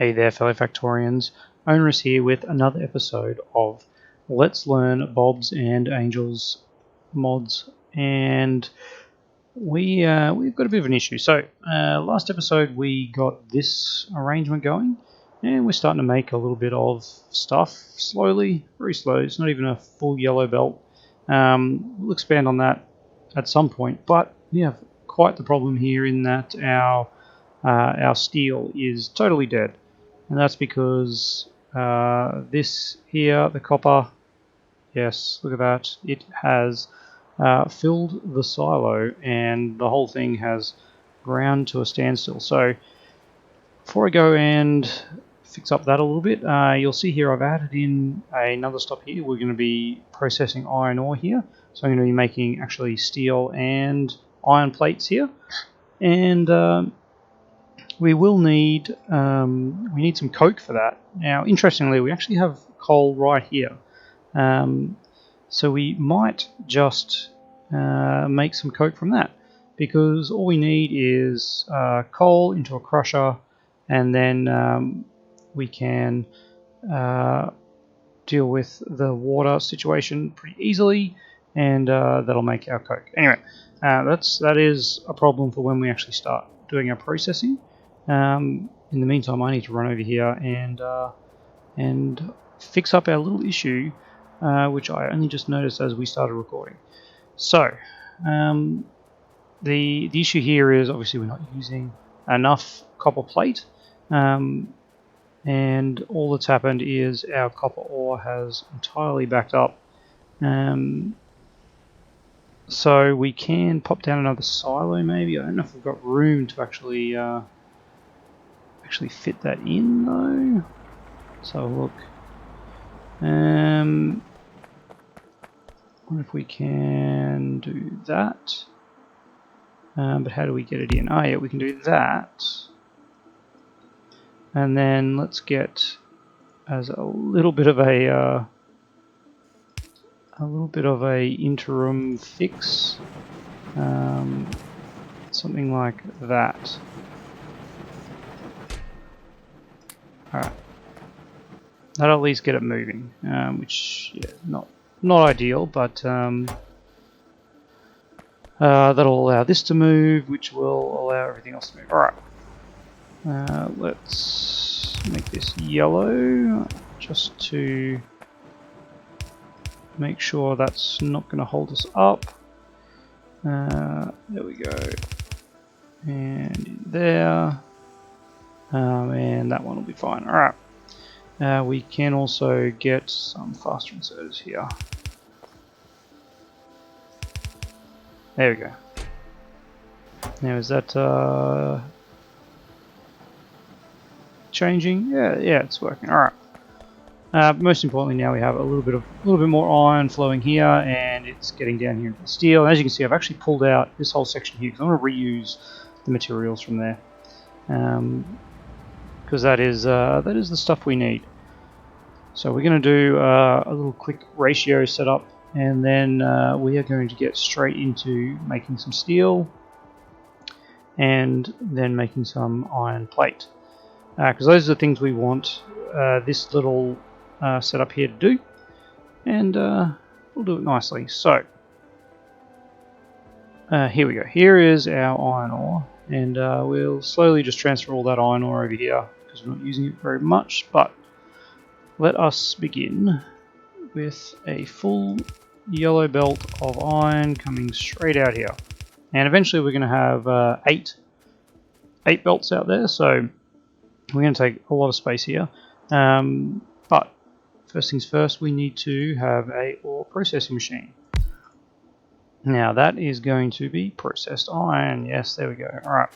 Hey there, fellow Factorians. Onerous here with another episode of Let's Learn Bobs and Angels mods, and we've got a bit of an issue. So last episode we got this arrangement going, and we're starting to make a little bit of stuff slowly, very slow. It's not even a full yellow belt. We'll expand on that at some point, but we have quite the problem here in that our steel is totally dead. And that's because this here, the copper, yes, look at that, it has filled the silo and the whole thing has ground to a standstill. So before I go and fix up that a little bit, you'll see here I've added in another stop here. We're going to be processing iron ore here. So I'm going to be making actually steel and iron plates here. And we will need some coke for that. Now, interestingly, we actually have coal right here, so we might just make some coke from that, because all we need is coal into a crusher, and then we can deal with the water situation pretty easily, and that'll make our coke. Anyway, that is a problem for when we actually start doing our processing. In the meantime, I need to run over here and fix up our little issue, which I only just noticed as we started recording. So, the issue here is obviously we're not using enough copper plate, and all that's happened is our copper ore has entirely backed up. So we can pop down another silo maybe. I don't know if we've got room to actually fit that in though. So look, what if we can do that? But how do we get it in? Oh yeah, we can do that. And then let's get as a little bit of a interim fix, something like that. Alright, that'll at least get it moving, which, yeah, not ideal, but that'll allow this to move, which will allow everything else to move. Alright, let's make this yellow, just to make sure that's not going to hold us up. There we go, and in there. And that one will be fine. Alright. We can also get some faster inserters here. There we go. Now is that changing? Yeah, it's working. Alright. Most importantly, now we have a little bit more iron flowing here, and it's getting down here into the steel. And as you can see, I've actually pulled out this whole section here because I want to reuse the materials from there. Because that is the stuff we need. So we're going to do a little quick ratio setup, and then we are going to get straight into making some steel, and then making some iron plate. Because those are the things we want this little setup here to do, and we'll do it nicely. So here we go. Here is our iron ore, and we'll slowly just transfer all that iron ore over here, because we're not using it very much. But let us begin with a full yellow belt of iron coming straight out here, and eventually we're going to have eight belts out there, so we're going to take a lot of space here. But first things first, we need to have a ore processing machine. Now that is going to be processed iron. Yes, there we go. Alright,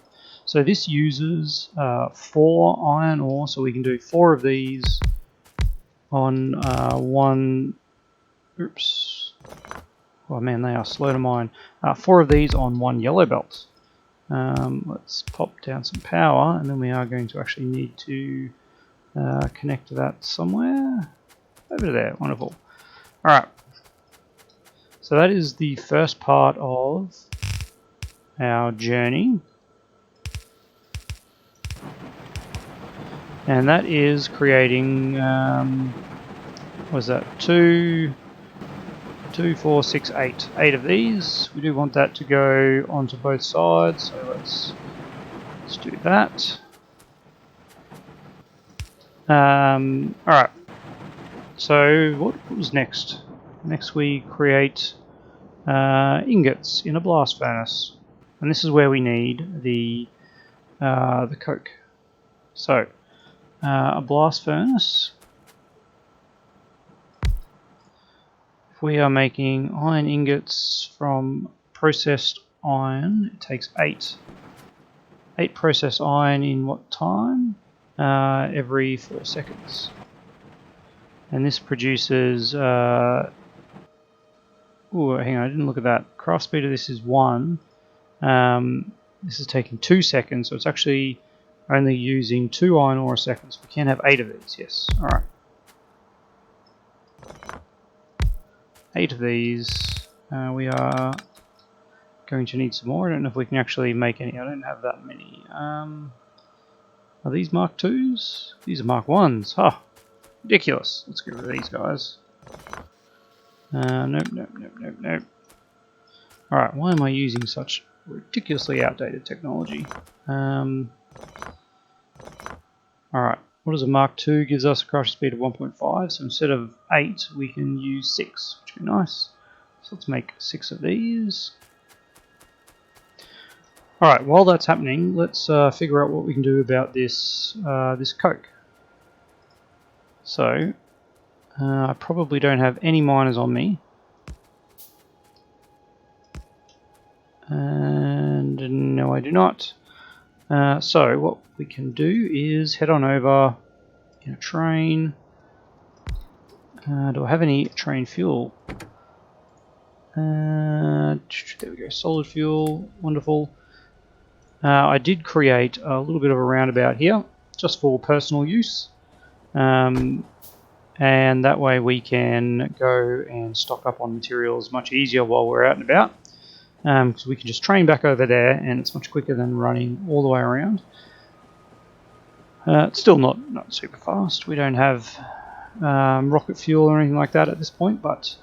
so this uses 4 iron ore, so we can do 4 of these on one. Oops. Oh man, they are slow to mine. 4 of these on one yellow belt. Let's pop down some power, and then we are going to actually need to connect that somewhere. Over there, wonderful. Alright. So that is the first part of our journey. and that is creating, what is that, 2, 4, 6, 8. 8 of these. We do want that to go onto both sides, so let's do that. Alright, so what was next? Next we create ingots in a blast furnace, and this is where we need the coke. So a blast furnace, if we are making iron ingots from processed iron, it takes 8 processed iron in what time? Every 4 seconds. And this produces oh, hang on, I didn't look at that. Craft speed of this is 1. This is taking 2 seconds, so it's actually only using 2 iron ore a second. So we can have 8 of these, yes. Alright. 8 of these. We are going to need some more. I don't know if we can actually make any. I don't have that many. Are these Mark 2s? These are Mark 1s. Huh. Ridiculous. Let's get rid of these guys. Nope. Alright, why am I using such ridiculously outdated technology? Alright, what does a Mark II gives us? A crush speed of 1.5, so instead of 8 we can use 6, which would be nice. So let's make 6 of these. Alright, while that's happening, let's figure out what we can do about this this coke. So, I probably don't have any miners on me. And no, I do not. So what we can do is head on over in a train. Do I have any train fuel? There we go, solid fuel, wonderful. I did create a little bit of a roundabout here, just for personal use. And that way we can go and stock up on materials much easier while we're out and about. Because we can just train back over there, and it's much quicker than running all the way around. It's still not super fast. We don't have rocket fuel or anything like that at this point, but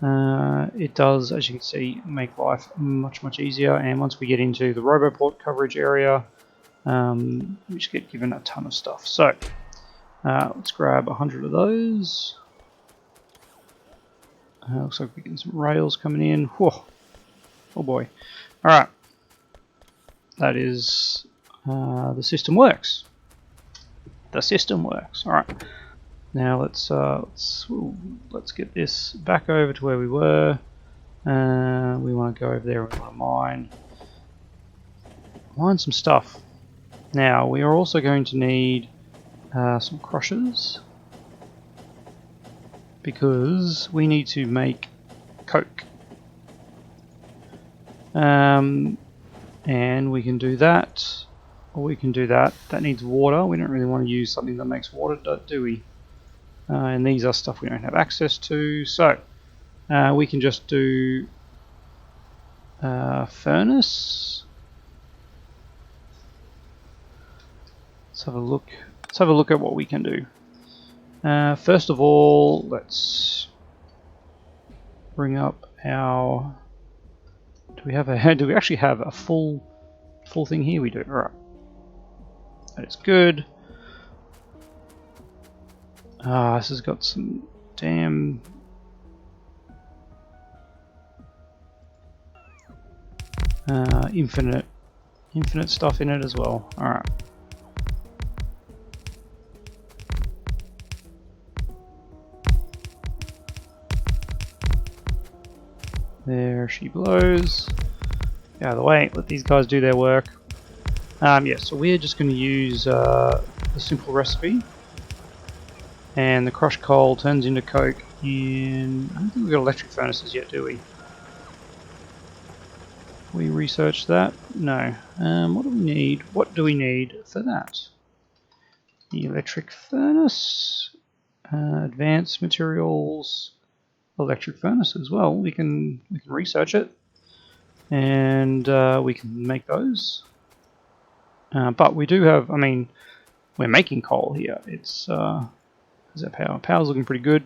it does, as you can see, make life much easier. And once we get into the Roboport coverage area, we just get given a ton of stuff. So let's grab 100 of those. Looks like we're getting some rails coming in. Whoa. Oh boy. Alright. That is... the system works. The system works. Alright. Now let's get this back over to where we were. We want to go over there and we want to mine some stuff. Now we are also going to need some crushers, because we need to make coke. And we can do that, or we can do that. That needs water. We don't really want to use something that makes water, do we? And these are stuff we don't have access to, so we can just do furnace. Let's have a look. Let's have a look at what we can do. First of all, let's bring up our. Do we actually have a full thing here? We do. All right. That is good. This has got some damn infinite stuff in it as well. All right. There she blows. Get out of the way. Let these guys do their work. Yeah, so we're just going to use the simple recipe. And the crushed coal turns into coke in... I don't think we've got electric furnaces yet, do we? We researched that? No. What do we need? What do we need for that? The electric furnace, advanced materials, electric furnace as well. We can research it, and we can make those. But we do have, I mean, we're making coal here. It's is that power? Power's looking pretty good.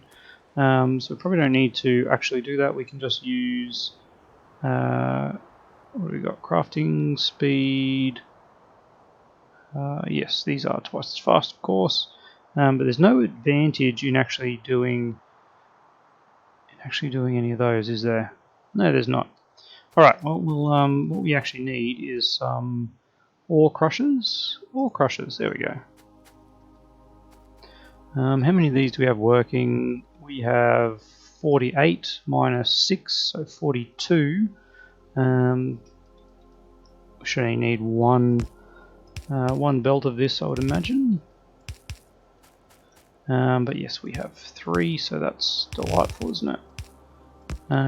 So we probably don't need to actually do that. We can just use what do we got? Crafting speed. Yes, these are twice as fast, of course. But there's no advantage in actually doing any of those, is there? No, there's not. All right. Well, what we actually need is some ore crushers. Ore crushers. There we go. How many of these do we have working? We have 48 minus 6, so 42. We should only need one belt of this, I would imagine. But yes, we have 3, so that's delightful, isn't it?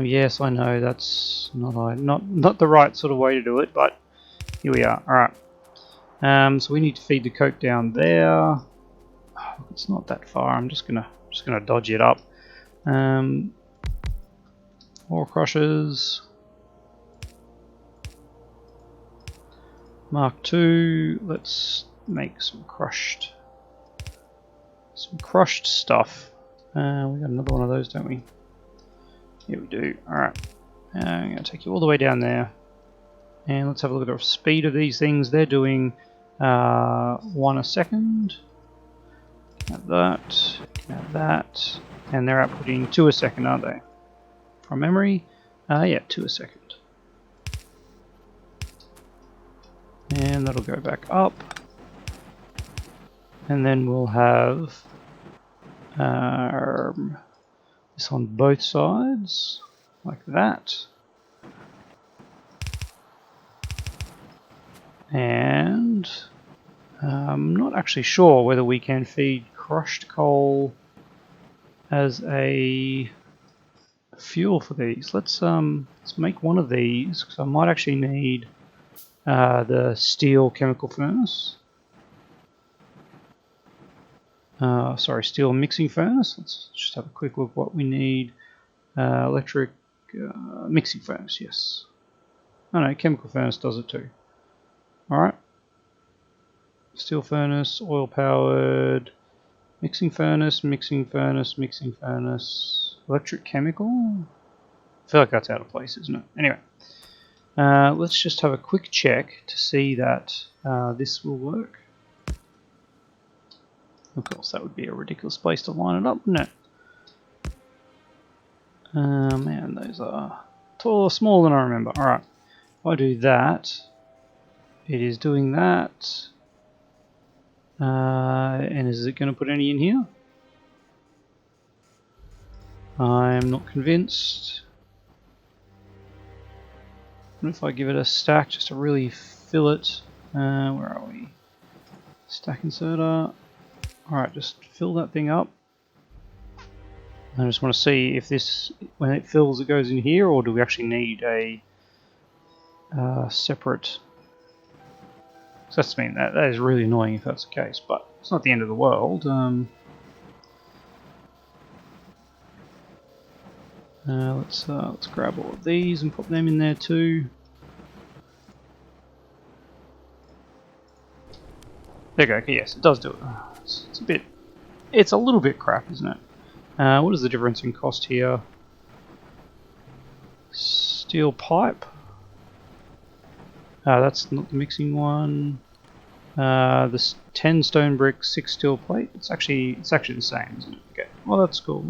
Yes, I know that's not the right sort of way to do it, but here we are. All right. So we need to feed the coke down there. It's not that far. I'm just gonna dodge it up. Ore crushers. Mark II. Let's make some crushed stuff. We got another one of those, don't we? Yeah, we do. Alright. I'm going to take you all the way down there. And let's have a look at the speed of these things. They're doing 1 a second. Have that. Have that. And they're outputting 2 a second, aren't they? From memory? Yeah, 2 a second. And that'll go back up. And then we'll have this on both sides, like that. And I'm not actually sure whether we can feed crushed coal as a fuel for these. Let's make one of these, because I might actually need the steel chemical furnace. Sorry, steel mixing furnace. Let's just have a quick look what we need. Electric mixing furnace, yes. Oh no, chemical furnace does it too. Alright. Steel furnace, oil powered, mixing furnace, mixing furnace, mixing furnace, electric chemical? I feel like that's out of place, isn't it? Anyway, let's just have a quick check to see that this will work. Of course, that would be a ridiculous place to line it up, wouldn't it? Man, those are smaller than I remember. Alright, if I do that, it is doing that. And is it going to put any in here? I'm not convinced. What if I give it a stack just to really fill it? Where are we? Stack inserter. Alright, just fill that thing up. I just want to see if this, when it fills, it goes in here, or do we actually need a separate... So that's that is really annoying if that's the case, but it's not the end of the world. Let's grab all of these and put them in there too. There you go. Okay, yes, it does do it. It's a little bit crap, isn't it? What is the difference in cost here? Steel pipe. That's not the mixing one. This 10 stone brick, 6 steel plate. It's actually the same, isn't it? Okay. Well, that's cool.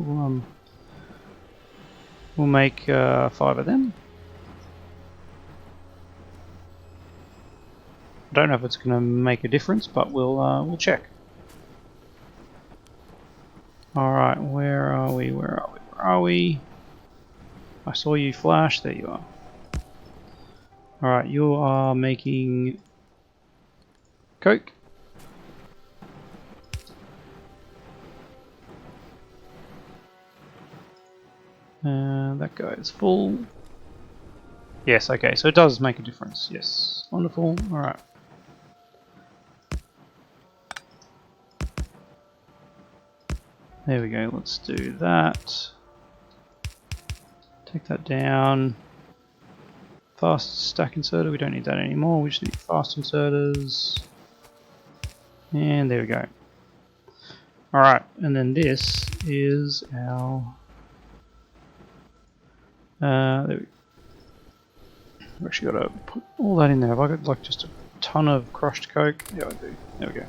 We'll make 5 of them. I don't know if it's going to make a difference, but we'll check. All right, where are we? Where are we? I saw you flash. There you are. All right, you are making coke. That guy's full. Yes, okay, so it does make a difference. Yes, wonderful. All right. There we go, let's do that. Take that down. Fast stack inserter, we don't need that anymore, we just need fast inserters. And there we go. Alright, and then this is our... we've actually got to put all that in there. Have I got like just a ton of crushed coke? Yeah, I do. There we go.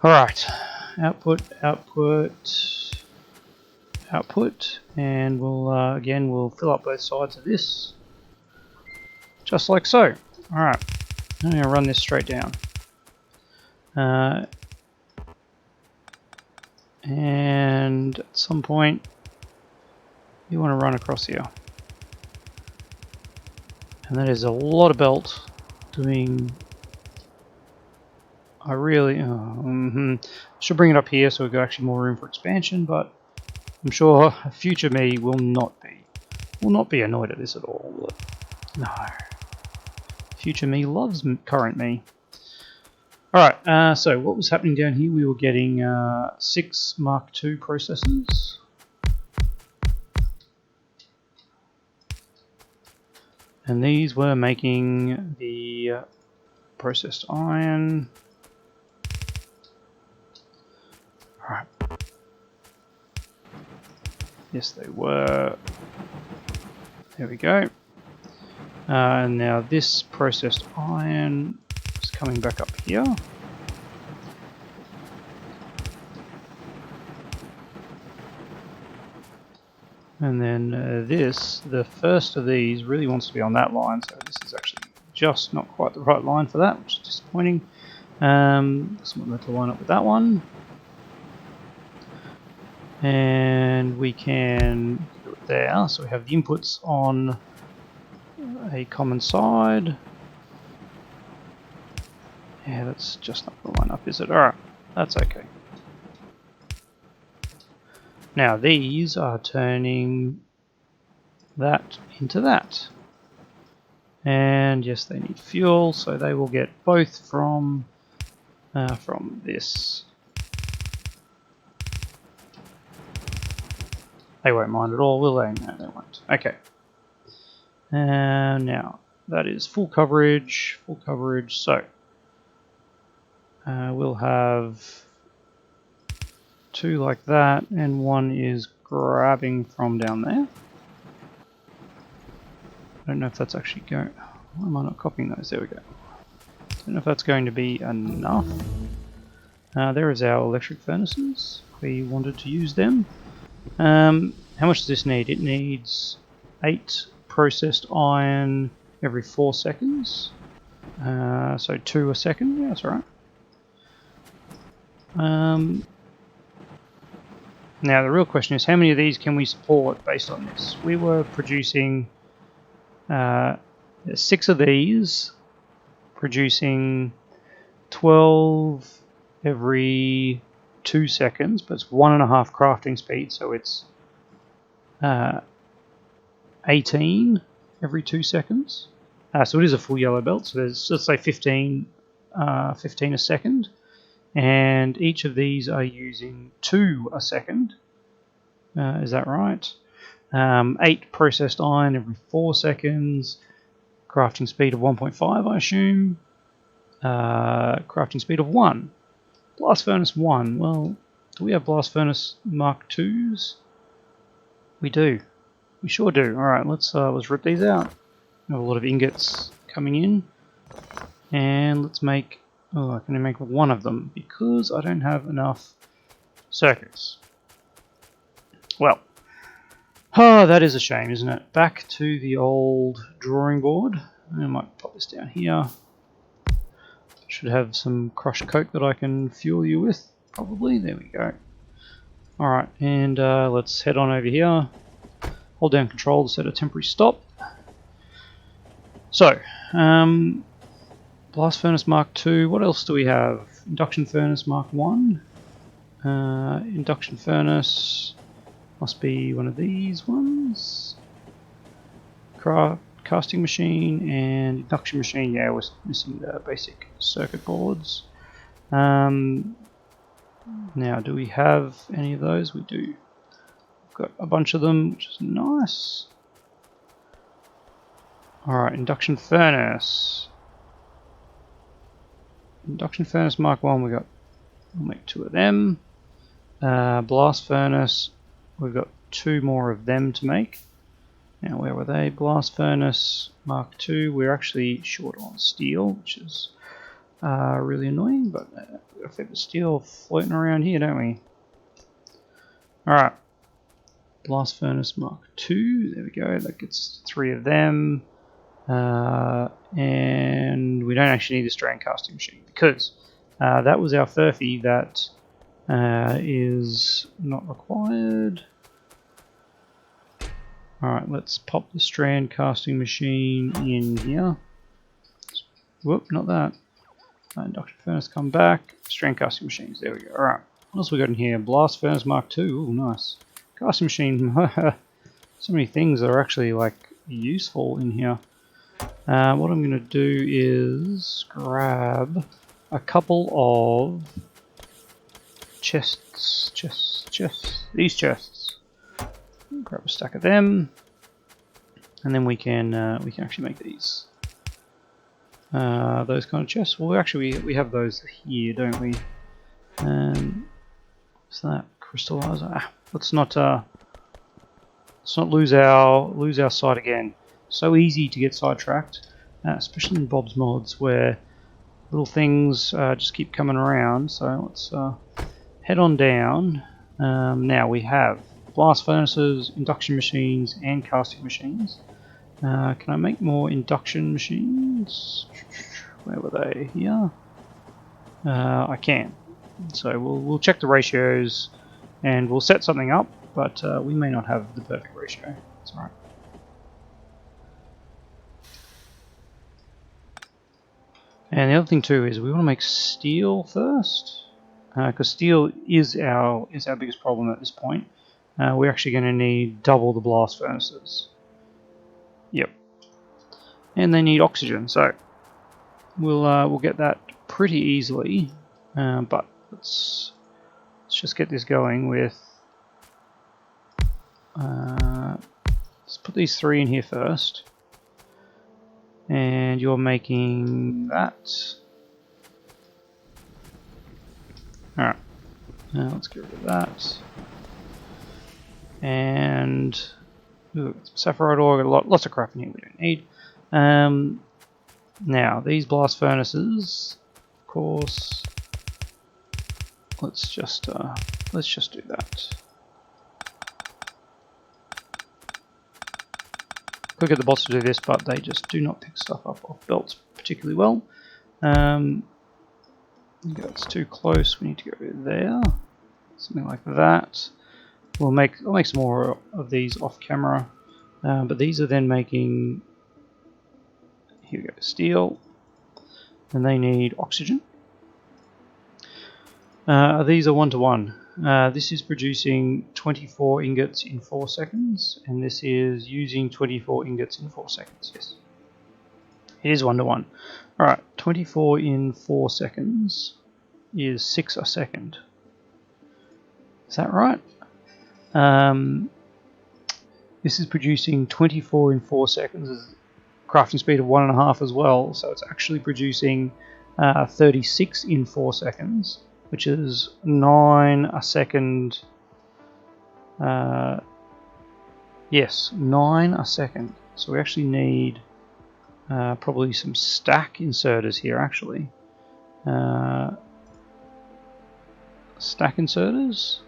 Alright, output, and we'll again we'll fill up both sides of this, just like so. Alright, I'm going to run this straight down. And at some point you want to run across here. And that is a lot of belt doing... I really... should bring it up here so we've got actually more room for expansion, but I'm sure future me will not be annoyed at this at all, will it? No. Future me loves current me. Alright, so what was happening down here? We were getting 6 Mark II processors. And these were making the processed iron. Alright. Yes, they were. There we go. And now this processed iron is coming back up here. And then this, the first of these, really wants to be on that line, so this is actually just not quite the right line for that, which is disappointing. So I'm going to line up with that one. And we can do it there, so we have the inputs on a common side. Yeah, that's just not going to line up, is it? Alright, that's okay. Now these are turning that into that. And yes, they need fuel, so they will get both from this. They won't mind at all, will they? No, they won't. Okay. And now that is full coverage, so we'll have 2 like that, and 1 is grabbing from down there. I don't know if that's actually going... Why am I not copying those? There we go. Don't know if that's going to be enough. There is our electric furnaces. We wanted to use them. How much does this need? It needs 8 processed iron every 4 seconds. So 2 a second. Yeah, that's all right. Now the real question is, how many of these can we support based on this? We were producing 6 of these, producing 12 every 2 seconds, but it's 1.5 crafting speed, so it's 18 every 2 seconds. So it is a full yellow belt, so there's, let's say 15 a second. And each of these are using 2 a second. Is that right? 8 processed iron every 4 seconds. Crafting speed of 1.5, I assume. Crafting speed of 1. Blast furnace 1. Well, do we have blast furnace Mark IIs? We do. We sure do. Alright, let's rip these out. We have a lot of ingots coming in. And let's make... Oh, I can only make 1 of them because I don't have enough circuits. Well, that is a shame, isn't it? Back to the old drawing board. I might pop this down here. Should have some crushed coke that I can fuel you with, probably. There we go. Alright, and let's head on over here. Hold down control to set a temporary stop. So, Blast Furnace Mark II. What else do we have? Induction Furnace Mark I. Induction Furnace must be one of these ones. Casting Machine and Induction Machine. Yeah, we're missing the basic circuit boards. Now, do we have any of those? We do. We've got a bunch of them, which is nice. Alright, Induction Furnace. Induction furnace Mark 1, we'll make 2 of them. Blast furnace, we've got 2 more of them to make. Now where were they? Blast furnace Mark 2, we're actually short on steel, which is really annoying, but we've got a fair bit of steel floating around here, don't we? Alright. Blast furnace Mark 2, there we go, that gets 3 of them. And we don't actually need the strand casting machine because that was our furphy that is not required. Alright, let's pop the strand casting machine in here. Whoop, not that. Induction furnace, come back. Strand casting machines, there we go. Alright, what else we got in here? Blast furnace Mark 2, ooh, nice. Casting machine, so many things that are actually like useful in here. What I'm going to do is grab a couple of chests, these chests. Grab a stack of them, and then we can actually make these. Those kind of chests. Well, actually, we have those here, don't we? What's that? Crystallizer. Let's not lose our sight again. So easy to get sidetracked, especially in Bob's mods where little things just keep coming around. So let's head on down. Now we have blast furnaces, induction machines, and casting machines. Can I make more induction machines? Where were they? Here. I can. So we'll check the ratios and we'll set something up, but we may not have the perfect ratio. That's alright. And the other thing too is we want to make steel first, because steel is our biggest problem at this point. We're actually going to need double the blast furnaces. Yep, and they need oxygen, so we'll get that pretty easily. But let's just get this going with. Let's put these 3 in here first. And you're making that. Alright, now let's get rid of that. And sapphire ore, got lots of crap in here we don't need. Now these blast furnaces, of course. Let's just do that. Could get the bots to do this, but they just do not pick stuff up off belts particularly well. It's too close. We need to go there. Something like that. I'll make some more of these off camera, but these are then making. Here we go, steel, and they need oxygen. These are 1-to-1. This is producing 24 ingots in 4 seconds, and this is using 24 ingots in 4 seconds. Yes, it is 1-to-1. Alright, 24 in 4 seconds is 6 a second. Is that right? This is producing 24 in 4 seconds, crafting speed of 1.5 as well, so it's actually producing 36 in 4 seconds. Which is 9 a second. Yes, 9 a second. So we actually need probably some stack inserters here, actually. Stack inserters.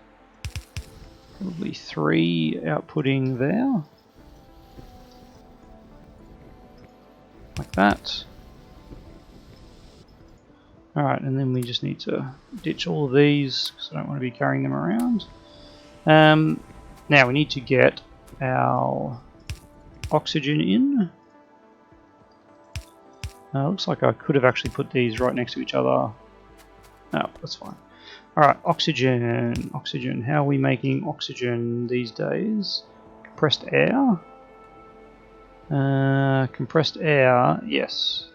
Probably 3 outputting there. Like that. Alright, and then we just need to ditch all of these because I don't want to be carrying them around. Now we need to get our oxygen in. Looks like I could have actually put these right next to each other. No, that's fine. Alright, oxygen. Oxygen. How are we making oxygen these days? Compressed air? Compressed air, yes.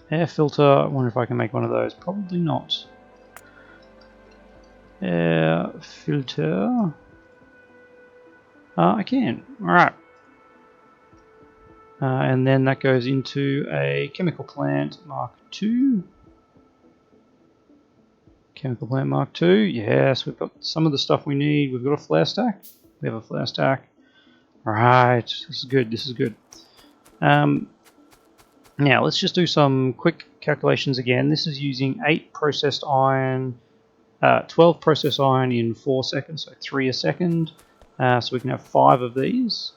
Air filter, I wonder if I can make one of those. Probably not. Air filter. I can. Alright. and then that goes into a chemical plant Mark II. Chemical plant Mark II. Yes, we've got some of the stuff we need. We've got a flare stack. We have a flare stack. Right, this is good. This is good. Now let's just do some quick calculations again. This is using 8 processed iron, 12 processed iron in 4 seconds, so 3 a second. So we can have 5 of these.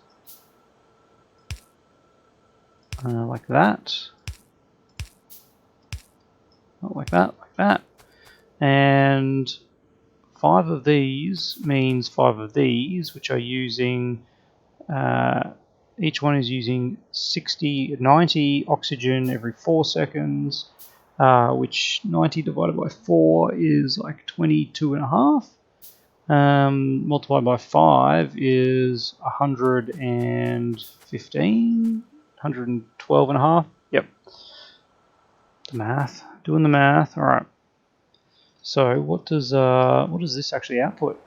Like that. Not like that, like that. And 5 of these means 5 of these, which are using, each one is using 90 oxygen every 4 seconds, which 90 divided by 4 is like 22.5. Multiplied by 5 is 115, 112.5. Yep. The math. Doing the math. All right. So what does this actually output?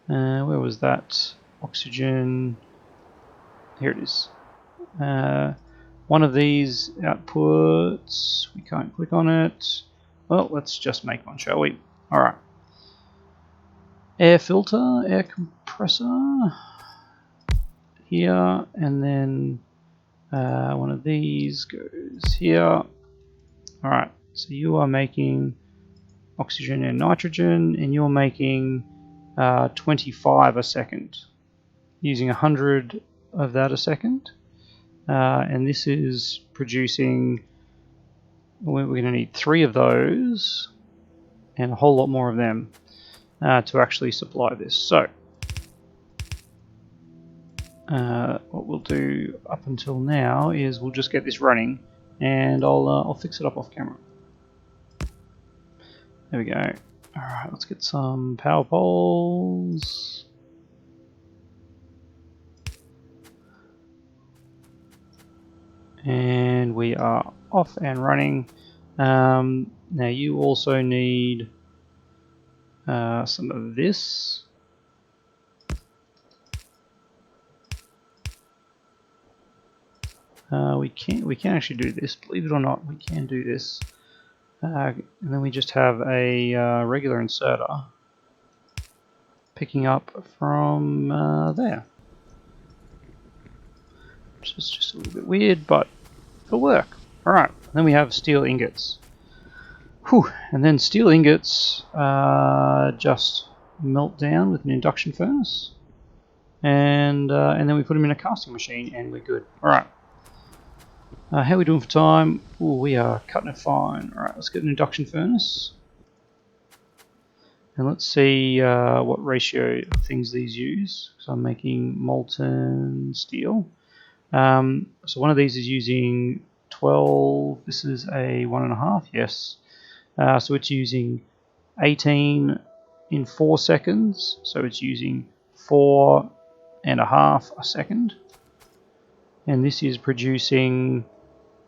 Where was that? Oxygen. Here it is. One of these outputs. We can't click on it. Well, let's just make one, shall we? All right. Air filter, air compressor. Here, and then one of these goes here. Alright, so you are making oxygen and nitrogen, and you're making 25 a second, using 100 of that a second. And this is producing, we're going to need 3 of those, and a whole lot more of them to actually supply this. So, what we'll do up until now is we'll just get this running, and I'll fix it up off camera. There we go. All right, let's get some power poles. And we are off and running. Now you also need some of this. We can actually do this. Believe it or not, we can do this. And then we just have a regular inserter picking up from there. Which is just a little bit weird, but it'll work. Alright, then we have steel ingots. Whew. And then steel ingots just melt down with an induction furnace. And then we put them in a casting machine and we're good. Alright. How are we doing for time? Ooh, we are cutting it fine. Alright, let's get an induction furnace. And let's see what ratio of things these use. So I'm making molten steel. So one of these is using 12. This is a 1.5, yes. So it's using 18 in 4 seconds. So it's using 4.5 a second. And this is producing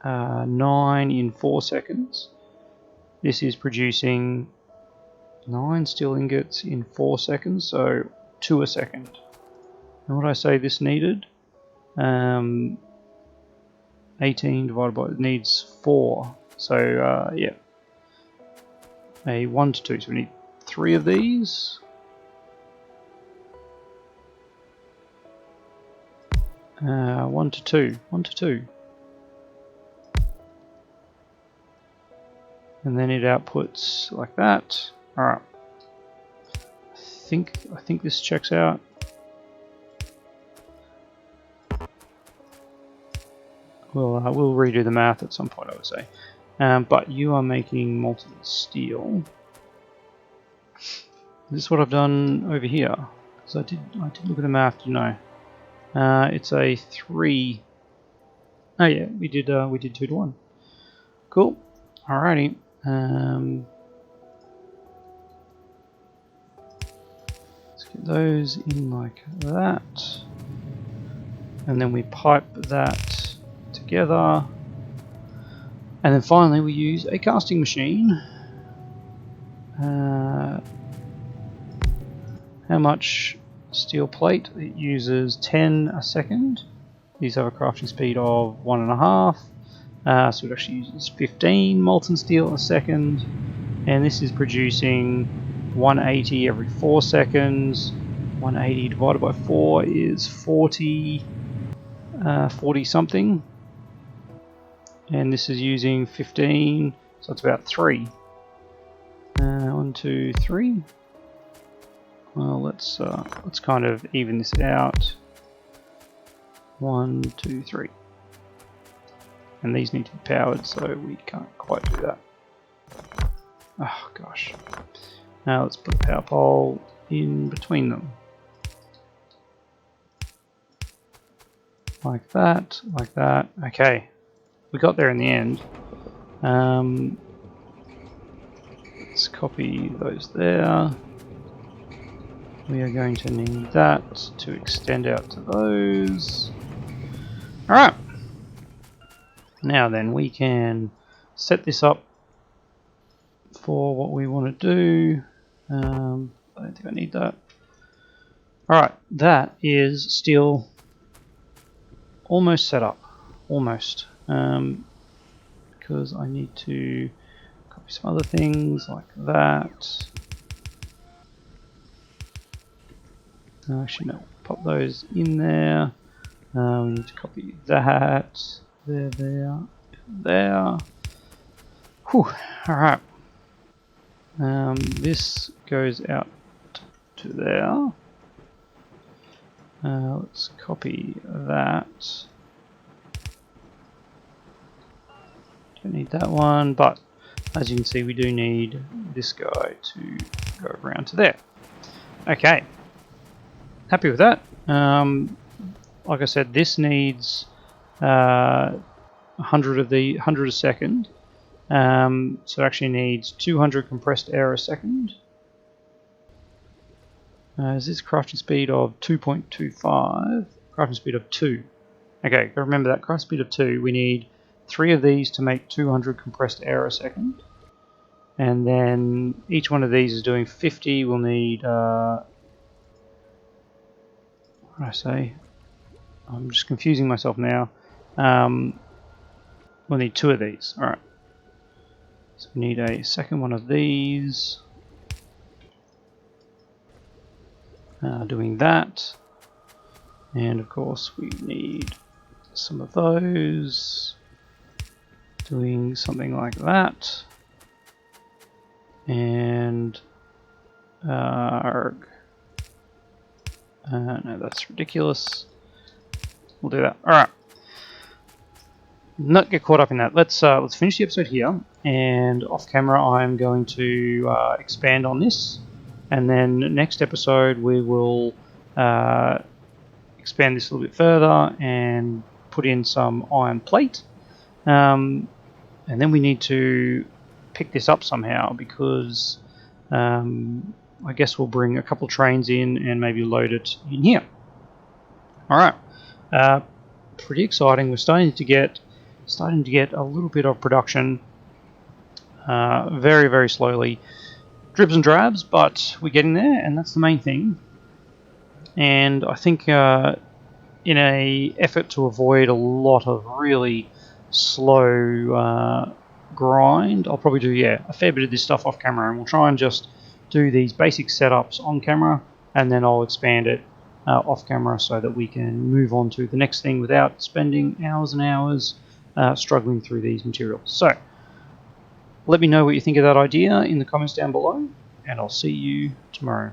9 in 4 seconds. This is producing 9 steel ingots in 4 seconds, so 2 a second. And what did I say this needed? 18 divided by, it needs 4. So yeah, a 1 to 2. So we need 3 of these. 1 to 2. 1 to 2. And then it outputs like that. Alright. I think this checks out. We'll redo the math at some point, I would say. But you are making molten steel. This is what I've done over here. Because I did look at the math, didn't I? It's a 3. Oh yeah, we did 2 to 1. Cool. Alrighty. Let's get those in like that. And then we pipe that together. And then finally we use a casting machine. How much steel plate? It uses 10 a second. These have a crafting speed of 1.5. So it actually uses 15 molten steel a second. And this is producing 180 every 4 seconds. 180 divided by 4 is 40 something. And this is using 15, so it's about 3. 1, 2, 3. Well, let's kind of even this out. 1, 2, 3. And these need to be powered, so we can't quite do that. Oh gosh. Now let's put a power pole in between them. Like that, like that. Okay, we got there in the end. Let's copy those there. We are going to need that to extend out to those. Alright. Now then, we can set this up for what we want to do. I don't think I need that. Alright, that is still almost set up. Almost. Because I need to copy some other things like that. Actually, no, pop those in there. We need to copy that. There. Whew, alright. This goes out to there. Let's copy that. Don't need that one, but as you can see, we do need this guy to go around to there. Okay. Happy with that. Like I said, this needs 100 a second. So it actually needs 200 compressed air a second. Is this crafting speed of 2.25? Crafting speed of 2. Okay, remember that crafting speed of 2. We need 3 of these to make 200 compressed air a second. And then each one of these is doing 50. We'll need what did I say? I'm just confusing myself now. We'll need 2 of these. Alright. So we need a second one of these. Doing that. And of course we need some of those. Doing something like that. And no, that's ridiculous. We'll do that. Alright. Not get caught up in that. Let's finish the episode here, and off camera I'm going to expand on this, and then next episode we will expand this a little bit further and put in some iron plate, and then we need to pick this up somehow, because I guess we'll bring a couple trains in and maybe load it in here. Alright, pretty exciting. We're starting to get a little bit of production, very, very slowly. Dribs and drabs, but we're getting there, and that's the main thing. And I think in a effort to avoid a lot of really slow grind, I'll probably do a fair bit of this stuff off camera, and we'll try and just do these basic setups on camera, and then I'll expand it off camera so that we can move on to the next thing without spending hours and hours struggling through these materials. So let me know what you think of that idea in the comments down below, and I'll see you tomorrow.